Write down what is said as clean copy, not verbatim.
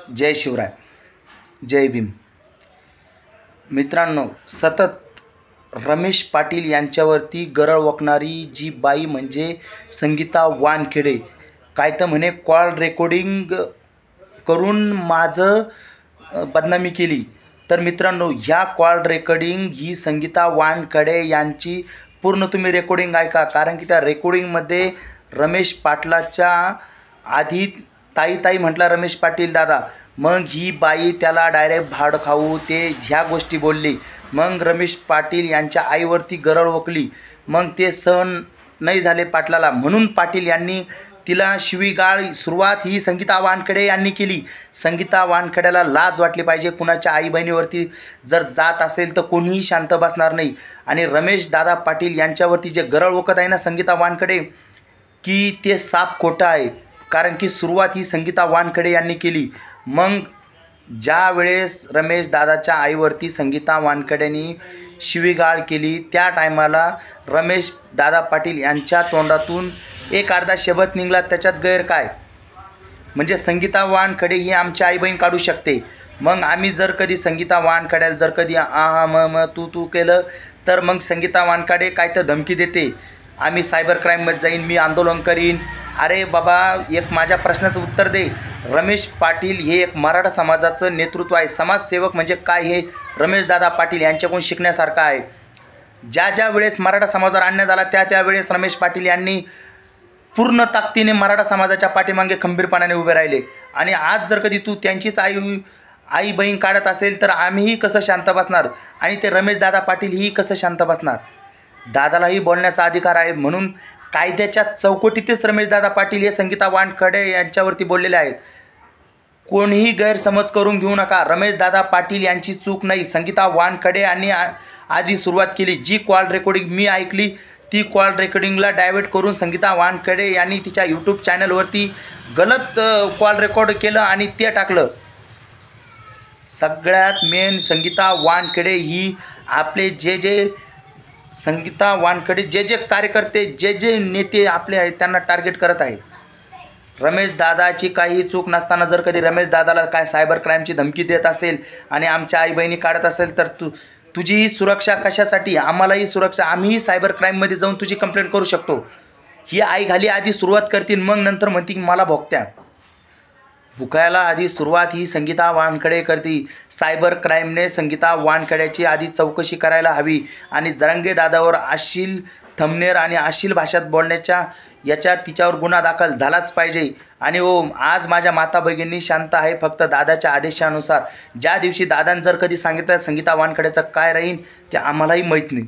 जय शिवराय, जय भीम. मित्रांनो, सतत रमेश पाटील यांच्यावरती गरळ ओकणारी जी बाई म्हणजे संगीता वानखेडे, काय तर म्हणे कॉल रेकॉर्डिंग करून माझं बदनामी केली. तर मित्रांनो, ह्या कॉल रेकॉर्डिंग ही संगीता वानखेडे यांची पूर्ण तुम्ही रेकॉर्डिंग ऐका, कारण की त्या रेकॉर्डिंगमध्ये रमेश पाटलाच्या आधी ताई म्हटला रमेश पाटील दादा, मग ही बाई त्याला डायरेक्ट भाड खाऊ ते ह्या गोष्टी बोलली. मग रमेश पाटील यांच्या आईवरती गरळ ओकली. मग ते सहन नाही झाले पाटलाला, म्हणून पाटील यांनी तिला शिवीगाळ सुरुवात ही संगीता वानखेडे यांनी केली. संगीता वानखेड्याला लाज वाटली पाहिजे. कुणाच्या आई बहिणीवरती जर जात असेल तर कोणीही शांत बसणार नाही. आणि रमेश दादा पाटील यांच्यावरती जे गरळ ओकत आहे ना संगीता वानखेडे, की ते साप खोटं आहे. कारण की सुरुवात ही संगीता वानखेडे यांनी केली. मग ज्या वेळेस रमेश दादाच्या आईवरती संगीता वानखेडेंनी शिवीगाळ केली, त्या टायमाला रमेश दादा पाटील यांच्या तोंडातून एक अर्धा शब्द निघाला, त्याच्यात गैर काय? म्हणजे संगीता वानखेडे ही आमची आई बहीण काढू शकते. मग आम्ही जर कधी संगीता वानखेड्याला जर कधी तू केलं तर मग संगीता वानखेडे काय तर धमकी देते, आम्ही सायबर क्राईममध्ये जाईन, मी आंदोलन करीन. अरे बाबा, एक माझ्या प्रश्नाचं उत्तर दे. रमेश पाटील हे एक मराठा समाजाचं नेतृत्व आहे. समाजसेवक म्हणजे काय हे रमेश दादा पाटील यांच्याकडून शिकण्यासारखं आहे. ज्या वेळेस मराठा समाजावर अन्याय झाला त्या वेळेस रमेश पाटील यांनी पूर्ण ताकदीने मराठा समाजाच्या पाठीमागे खंबीरपणाने उभे राहिले. आणि आज जर कधी तू त्यांचीच आई बहीण काढत असेल तर आम्हीही कसं शांत बसणार, आणि ते रमेश दादा पाटील ही कसं शांत बसणार? दादालाही बोलण्याचा अधिकार आहे. म्हणून कायद्याच्या चौकटीतच रमेश दादा पाटील हे संगीता वानखेडे यांच्यावरती बोललेले आहेत. कोणीही गैरसमज करून घेऊ नका. रमेश दादा पाटील यांची चूक नाही. संगीता वानखेडे यांनी आधी सुरुवात केली. जी कॉल रेकॉर्डिंग मी ऐकली ती कॉल रेकॉर्डिंगला डायव्हर्ट करून संगीता वानखेडे यांनी तिच्या यूट्यूब चॅनलवरती गलत कॉल रेकॉर्ड केलं आणि ते टाकलं. सगळ्यात मेन संगीता वानखेडे ही आपले जे संगीता वानखेडे जे कार्यकर्ते जे नेते आपले आहेत त्यांना टार्गेट करत आहे. रमेश दादाची काही चूक नसताना जर कधी रमेश दादाला काय सायबर क्राईमची धमकी देत असेल आणि आमच्या आई बहिणी काढत असेल तर तुझीही सुरक्षा कशासाठी? आम्हालाही सुरक्षा, आम्हीही सायबर क्राईममध्ये जाऊन तुझी कंप्लेंट करू शकतो. ही आई घाली आधी सुरुवात करतील, मग नंतर म्हणतील मला भोगत्या. भुकायला आधी सुरुवात ही संगीता वानखेडे करते. सायबर क्राईमने संगीता वानखेड्याची आधी चौकशी करायला हवी. आणि जरांगे दादावर अश्लील थंबनेर आणि अश्लील भाषेत बोलण्याच्या याच्यात तिच्यावर गुन्हा दाखल झालाच पाहिजे. आणि आज माझ्या माता भगिनी शांत आहे फक्त दादाच्या आदेशानुसार. ज्या दिवशी दादांनी जर कधी सांगितलं संगीता वानखेड्याचं काय राहीन ते आम्हालाही माहीत नाही.